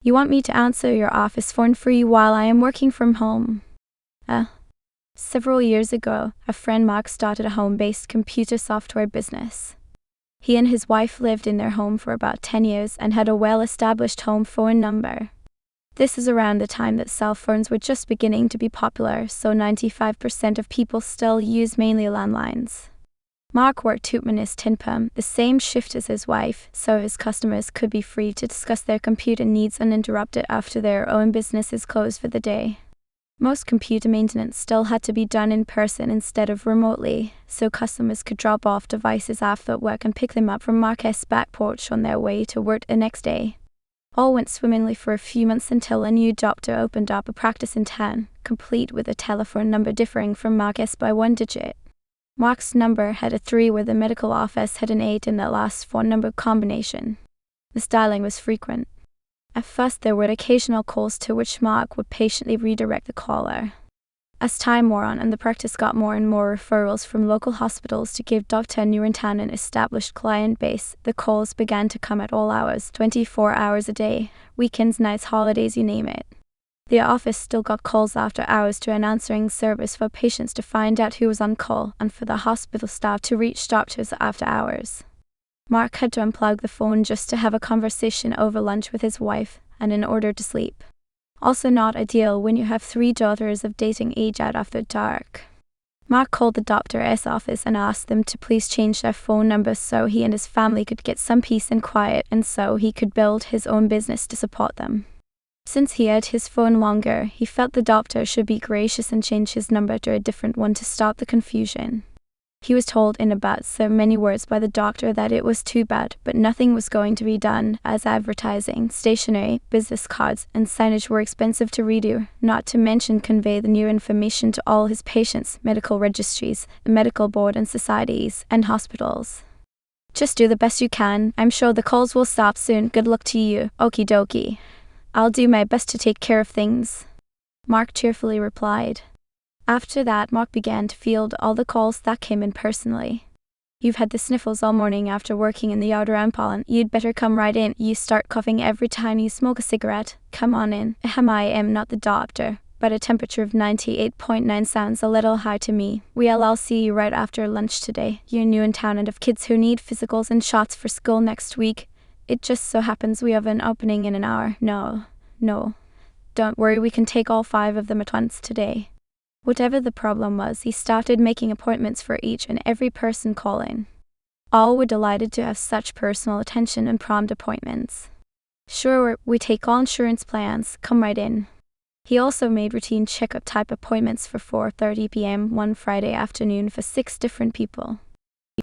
You want me to answer your office phone for you while I am working from home? Several years ago, a friend Mark started a home-based computer software business. He and his wife lived in their home for about 10 years and had a well-established home phone number. This is around the time that cell phones were just beginning to be popular, so 95% of people still use mainly landlines. Mark worked 2-10 the same shift as his wife, so his customers could be free to discuss their computer needs uninterrupted after their own business is closed for the day. Most computer maintenance still had to be done in person instead of remotely, so customers could drop off devices after work and pick them up from Mark's back porch on their way to work the next day. All went swimmingly for a few months until a new doctor opened up a practice in town, complete with a telephone number differing from Mark's by 1 digit. Mark's number had a 3 where the medical office had an 8 in that last phone number combination. The styling was frequent. At first there were occasional calls to which Mark would patiently redirect the caller. As time wore on and the practice got more and more referrals from local hospitals to give Dr. New in town an established client base, the calls began to come at all hours, 24 hours a day, weekends, nights, holidays, you name it. The office still got calls after hours to an answering service for patients to find out who was on call and for the hospital staff to reach doctors after hours. Mark had to unplug the phone just to have a conversation over lunch with his wife and in order to sleep. Also not ideal when you have 3 daughters of dating age out after dark. Mark called the doctor's office and asked them to please change their phone numbers so he and his family could get some peace and quiet and so he could build his own business to support them. Since he had his phone longer, he felt the doctor should be gracious and change his number to a different one to stop the confusion. He was told in about so many words by the doctor that it was too bad, but nothing was going to be done, as advertising, stationery, business cards, and signage were expensive to redo, not to mention convey the new information to all his patients, medical registries, the medical board and societies, and hospitals. Just do the best you can. I'm sure the calls will stop soon. Good luck to you. Okie dokie. I'll do my best to take care of things, Mark cheerfully replied. After that, Mark began to field all the calls that came in personally. You've had the sniffles all morning after working in the yard around pollen. You'd better come right in. You start coughing every time you smoke a cigarette. Come on in. I am not the doctor, but a temperature of 98.9 sounds a little high to me. I'll see you right after lunch today. You're new in town and have kids who need physicals and shots for school next week. It just so happens we have an opening in an hour. No. Don't worry, we can take all 5 of them at once today. Whatever the problem was, he started making appointments for each and every person calling. All were delighted to have such personal attention and prompt appointments. Sure, we take all insurance plans, come right in. He also made routine checkup type appointments for 4:30 p.m. one Friday afternoon for 6 different people.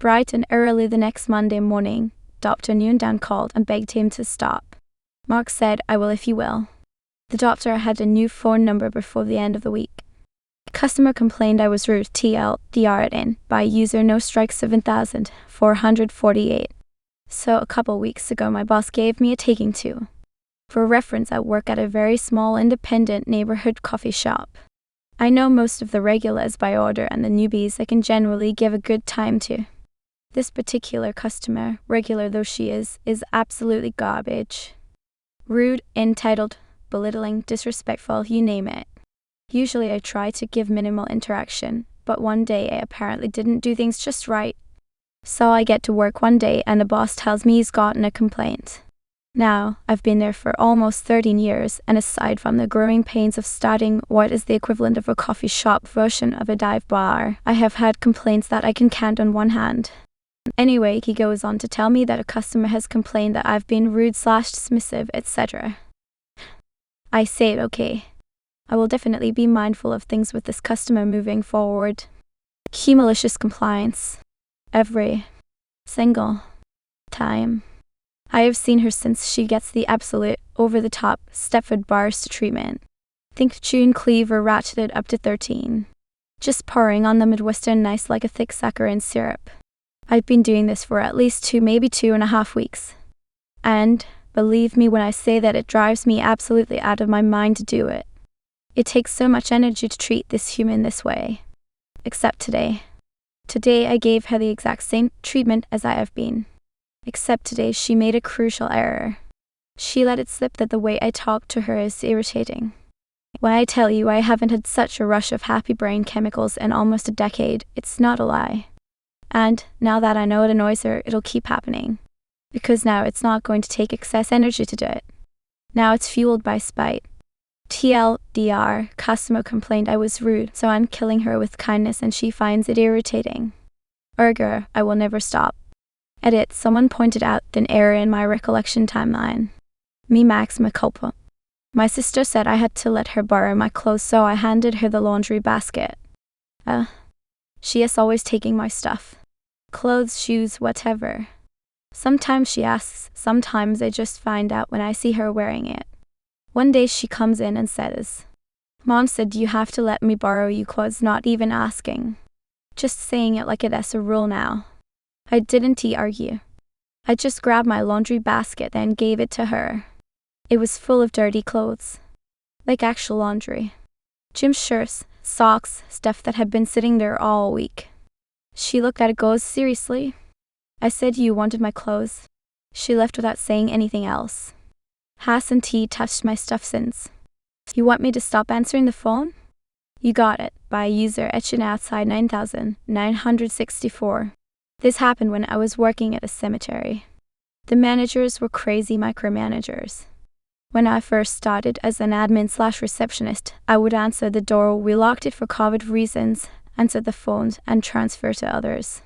Bright and early the next Monday morning, Dr. Noondown called and begged him to stop. Mark said, I will if you will. The doctor had a new phone number before the end of the week. Customer complained I was rude TLDR'd by user no strike 7448. So a couple weeks ago my boss gave me a taking to. For reference, I work at a very small independent neighborhood coffee shop. I know most of the regulars by order and the newbies I can generally give a good time to. This particular customer, regular though she is absolutely garbage. Rude, entitled, belittling, disrespectful, you name it. Usually I try to give minimal interaction, but one day I apparently didn't do things just right. So I get to work one day and the boss tells me he's gotten a complaint. Now, I've been there for almost 13 years, and aside from the growing pains of starting what is the equivalent of a coffee shop version of a dive bar, I have had complaints that I can count on one hand. Anyway, he goes on to tell me that a customer has complained that I've been rude/dismissive, etc. I say, okay. I will definitely be mindful of things with this customer moving forward. Malicious compliance. Every single time. I have seen her since she gets the absolute, over-the-top, Stepford Barrister treatment. Think June Cleaver ratcheted up to 13. Just pouring on the Midwestern nice like a thick saccharine syrup. I've been doing this for at least 2, maybe 2.5 weeks. And, believe me when I say that it drives me absolutely out of my mind to do it. It takes so much energy to treat this human this way. Except today. Today I gave her the exact same treatment as I have been. Except today she made a crucial error. She let it slip that the way I talk to her is irritating. When I tell you I haven't had such a rush of happy brain chemicals in almost a decade, it's not a lie. And now that I know it annoys her, it'll keep happening. Because now it's not going to take excess energy to do it. Now it's fueled by spite. TLDR, customer complained I was rude, so I'm killing her with kindness and she finds it irritating. Ergo, I will never stop. Edit, someone pointed out an error in my recollection timeline. Me maxima culpa. My sister said I had to let her borrow my clothes, so I handed her the laundry basket. She is always taking my stuff. Clothes, shoes, whatever. Sometimes she asks, sometimes I just find out when I see her wearing it. One day she comes in and says, Mom said you have to let me borrow you clothes, not even asking. Just saying it like it's a rule now. I didn't argue. I just grabbed my laundry basket and gave it to her. It was full of dirty clothes. Like actual laundry. Gym shirts, socks, stuff that had been sitting there all week. She looked at it, goes, seriously? I said you wanted my clothes. She left without saying anything else. Hasn't he touched my stuff since? You want me to stop answering the phone? You got it, by user etching outside 9964. This happened when I was working at a cemetery. The managers were crazy micromanagers. When I first started as an admin/receptionist, I would answer the door, we locked it for COVID reasons, answer the phones, and transfer to others.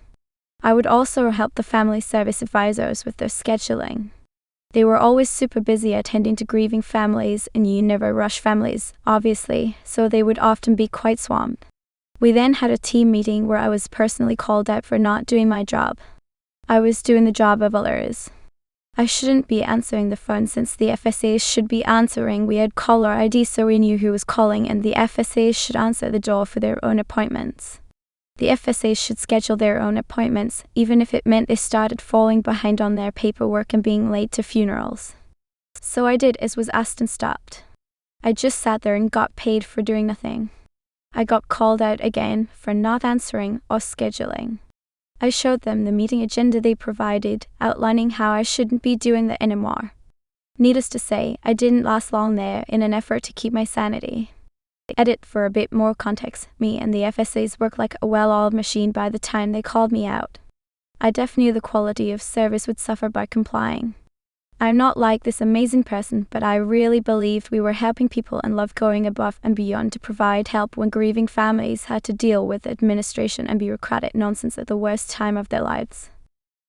I would also help the family service advisors with their scheduling. They were always super busy attending to grieving families, and you never rush families, obviously, so they would often be quite swamped. We then had a team meeting where I was personally called out for not doing my job. I was doing the job of others. I shouldn't be answering the phone since the FSAs should be answering. We had caller ID so we knew who was calling, and the FSAs should answer the door for their own appointments. The FSAs should schedule their own appointments, even if it meant they started falling behind on their paperwork and being late to funerals. So I did as was asked and stopped. I just sat there and got paid for doing nothing. I got called out again for not answering or scheduling. I showed them the meeting agenda they provided, outlining how I shouldn't be doing that anymore. Needless to say, I didn't last long there in an effort to keep my sanity. Edit, for a bit more context, me and the FSAs worked like a well-oiled machine by the time they called me out. I definitely knew the quality of service would suffer by complying. I'm not like this amazing person, but I really believed we were helping people and loved going above and beyond to provide help when grieving families had to deal with administration and bureaucratic nonsense at the worst time of their lives.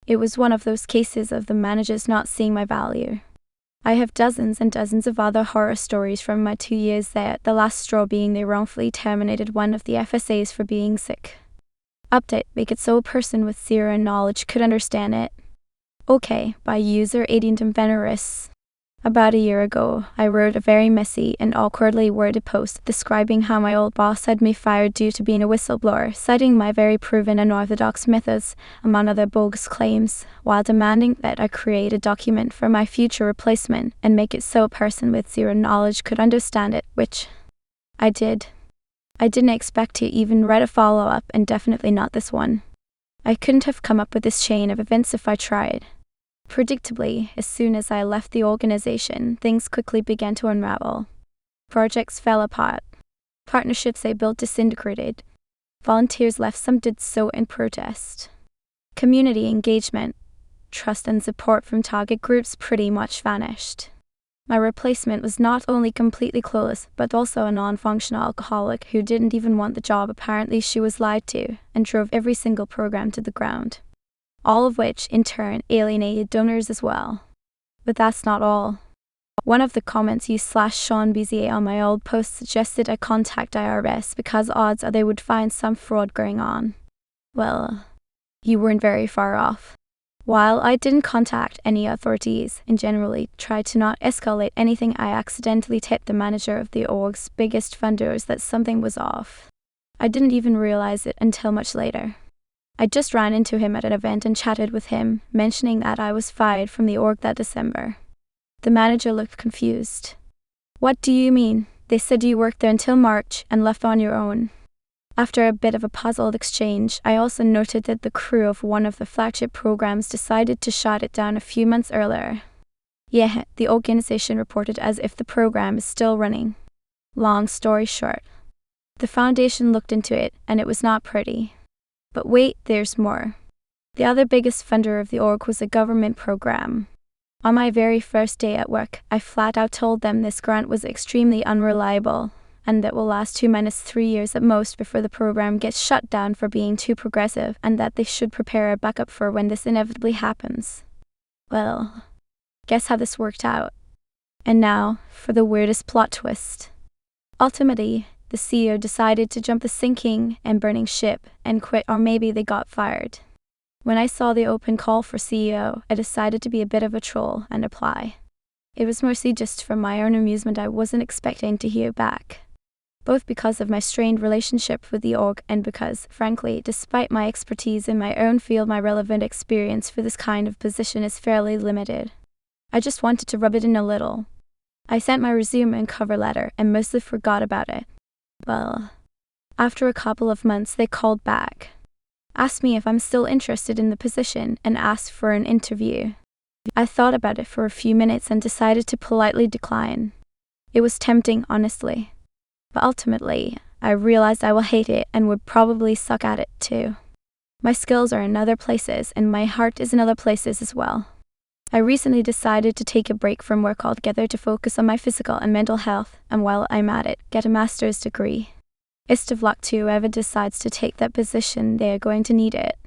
It was one of those cases of the managers not seeing my value. I have dozens and dozens of other horror stories from my 2 years there, the last straw being they wrongfully terminated one of the FSAs for being sick. Update, make it so a person with zero knowledge could understand it. Okay, by user Adiantum Veneris. About a year ago, I wrote a very messy and awkwardly worded post describing how my old boss had me fired due to being a whistleblower, citing my very proven unorthodox methods, among other bogus claims, while demanding that I create a document for my future replacement and make it so a person with zero knowledge could understand it, which I did. I didn't expect to even write a follow-up, and definitely not this one. I couldn't have come up with this chain of events if I tried. Predictably, as soon as I left the organization, things quickly began to unravel. Projects fell apart. Partnerships I built disintegrated. Volunteers left, some did so in protest. Community engagement, trust and support from target groups pretty much vanished. My replacement was not only completely clueless, but also a non-functional alcoholic who didn't even want the job apparently she was lied to, and drove every single program to the ground. All of which, in turn, alienated donors as well. But that's not all. One of the comments you/Sean Bizier on my old post suggested I contact IRS because odds are they would find some fraud going on. Well, you weren't very far off. While I didn't contact any authorities and generally tried to not escalate anything, I accidentally tipped the manager of the org's biggest funders that something was off. I didn't even realize it until much later. I just ran into him at an event and chatted with him, mentioning that I was fired from the org that December. The manager looked confused. What do you mean? They said you worked there until March and left on your own. After a bit of a puzzled exchange, I also noted that the crew of one of the flagship programs decided to shut it down a few months earlier. Yeah, the organization reported as if the program is still running. Long story short, the foundation looked into it, and it was not pretty. But wait, there's more. The other biggest funder of the org was a government program. On my very first day at work, I flat out told them this grant was extremely unreliable, and that will last 2-3 years at most before the program gets shut down for being too progressive, and that they should prepare a backup for when this inevitably happens. Well, guess how this worked out. And now, for the weirdest plot twist. Ultimately, the CEO decided to jump the sinking and burning ship and quit, or maybe they got fired. When I saw the open call for CEO, I decided to be a bit of a troll and apply. It was mostly just for my own amusement. I wasn't expecting to hear back, both because of my strained relationship with the org and because, frankly, despite my expertise in my own field, my relevant experience for this kind of position is fairly limited. I just wanted to rub it in a little. I sent my resume and cover letter and mostly forgot about it. Well, after a couple of months, they called back, asked me if I'm still interested in the position, and asked for an interview. I thought about it for a few minutes and decided to politely decline. It was tempting, honestly. But ultimately, I realized I will hate it and would probably suck at it too. My skills are in other places, and my heart is in other places as well. I recently decided to take a break from work altogether to focus on my physical and mental health, and while I'm at it, get a master's degree. Best of luck to whoever decides to take that position. They are going to need it.